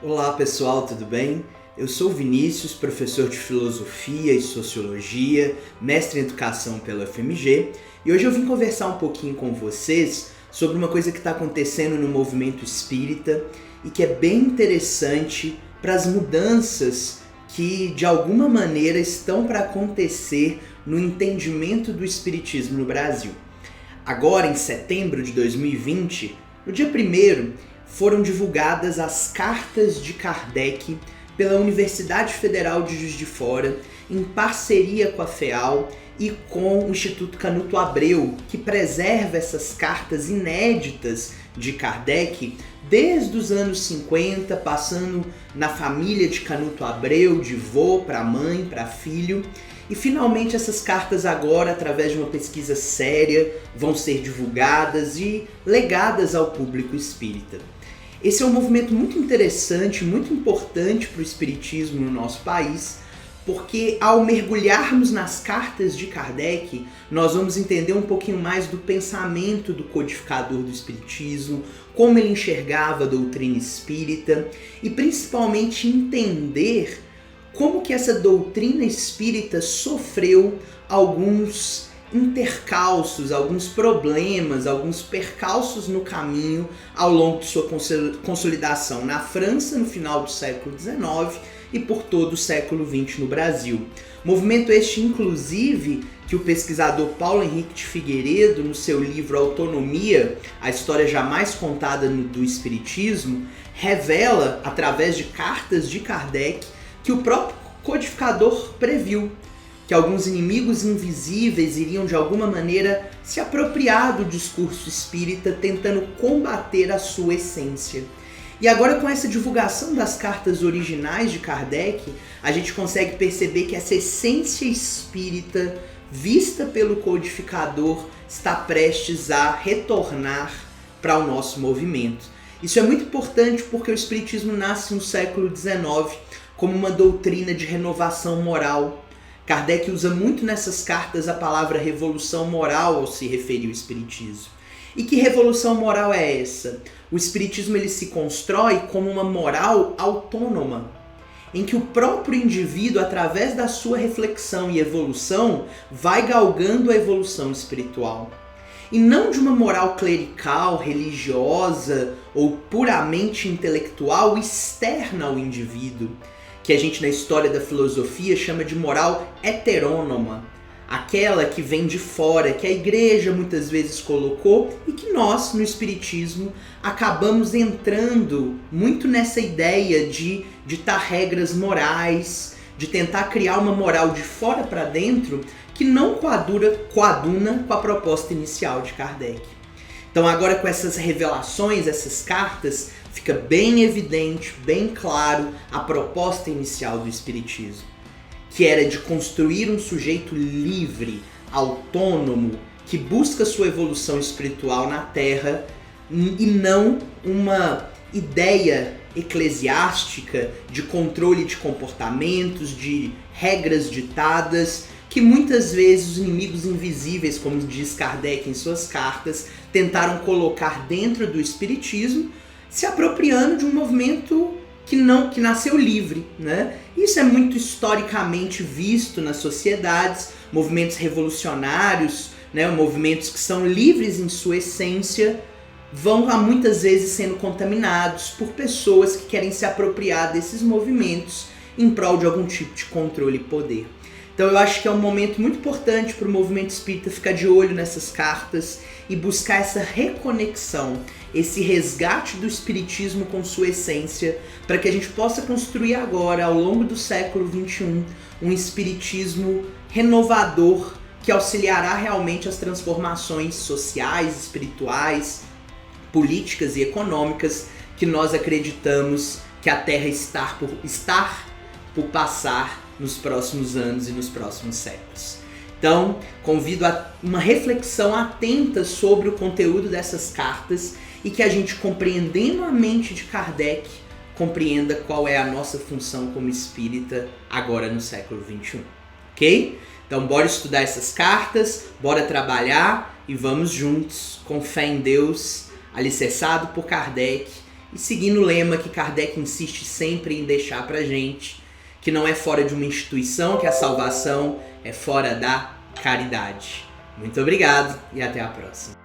Olá pessoal, tudo bem? Eu sou Vinícius, professor de Filosofia e Sociologia, mestre em Educação pela UFMG, e hoje eu vim conversar um pouquinho com vocês sobre uma coisa que está acontecendo no movimento espírita e que é bem interessante para as mudanças que de alguma maneira estão para acontecer no entendimento do espiritismo no Brasil. Agora, em setembro de 2020, no dia 1º, foram divulgadas as cartas de Kardec pela Universidade Federal de Juiz de Fora, em parceria com a FEAL e com o Instituto Canuto Abreu, que preserva essas cartas inéditas de Kardec desde os anos 50, passando na família de Canuto Abreu, de vô para mãe, para filho. E finalmente essas cartas agora, através de uma pesquisa séria, vão ser divulgadas e legadas ao público espírita. Esse é um movimento muito interessante, muito importante para o espiritismo no nosso país, porque ao mergulharmos nas cartas de Kardec, nós vamos entender um pouquinho mais do pensamento do codificador do espiritismo, como ele enxergava a doutrina espírita e principalmente entender como que essa doutrina espírita sofreu alguns intercalços, alguns problemas, alguns percalços no caminho ao longo de sua consolidação na França no final do século XIX e por todo o século XX no Brasil. Movimento este, inclusive, que o pesquisador Paulo Henrique de Figueiredo, no seu livro Autonomia, a história jamais contada do Espiritismo, revela, através de cartas de Kardec, que o próprio codificador previu que alguns inimigos invisíveis iriam de alguma maneira se apropriar do discurso espírita, tentando combater a sua essência. E agora, com essa divulgação das cartas originais de Kardec, a gente consegue perceber que essa essência espírita, vista pelo codificador, está prestes a retornar para o nosso movimento. Isso é muito importante porque o espiritismo nasce no século XIX como uma doutrina de renovação moral. Kardec usa muito nessas cartas a palavra revolução moral ao se referir ao espiritismo. E que revolução moral é essa? O espiritismo ele se constrói como uma moral autônoma, em que o próprio indivíduo, através da sua reflexão e evolução, vai galgando a evolução espiritual. E não de uma moral clerical, religiosa ou puramente intelectual externa ao indivíduo, que a gente na história da filosofia chama de moral heterônoma, aquela que vem de fora, que a igreja muitas vezes colocou e que nós, no espiritismo, acabamos entrando muito nessa ideia de ditar regras morais, de tentar criar uma moral de fora para dentro que não coaduna com a proposta inicial de Kardec. Então agora com essas revelações, essas cartas, fica bem evidente, bem claro a proposta inicial do espiritismo, que era de construir um sujeito livre, autônomo, que busca sua evolução espiritual na Terra e não uma ideia eclesiástica de controle de comportamentos, de regras ditadas, que muitas vezes os inimigos invisíveis, como diz Kardec em suas cartas, tentaram colocar dentro do espiritismo, se apropriando de um movimento que nasceu livre, né? Isso é muito historicamente visto nas sociedades, movimentos revolucionários, né? Movimentos que são livres em sua essência, vão muitas vezes sendo contaminados por pessoas que querem se apropriar desses movimentos em prol de algum tipo de controle e poder. Então eu acho que é um momento muito importante para o movimento espírita ficar de olho nessas cartas e buscar essa reconexão, esse resgate do espiritismo com sua essência, para que a gente possa construir agora, ao longo do século XXI, um espiritismo renovador que auxiliará realmente as transformações sociais, espirituais, políticas e econômicas que nós acreditamos que a Terra está por passar nos próximos anos e nos próximos séculos. Então, convido a uma reflexão atenta sobre o conteúdo dessas cartas e que a gente, compreendendo a mente de Kardec, compreenda qual é a nossa função como espírita agora no século XXI. Ok? Então, bora estudar essas cartas, bora trabalhar e vamos juntos, com fé em Deus, alicerçado por Kardec, e seguindo o lema que Kardec insiste sempre em deixar pra gente, que não é fora de uma instituição que a salvação é fora da caridade. Muito obrigado e até a próxima.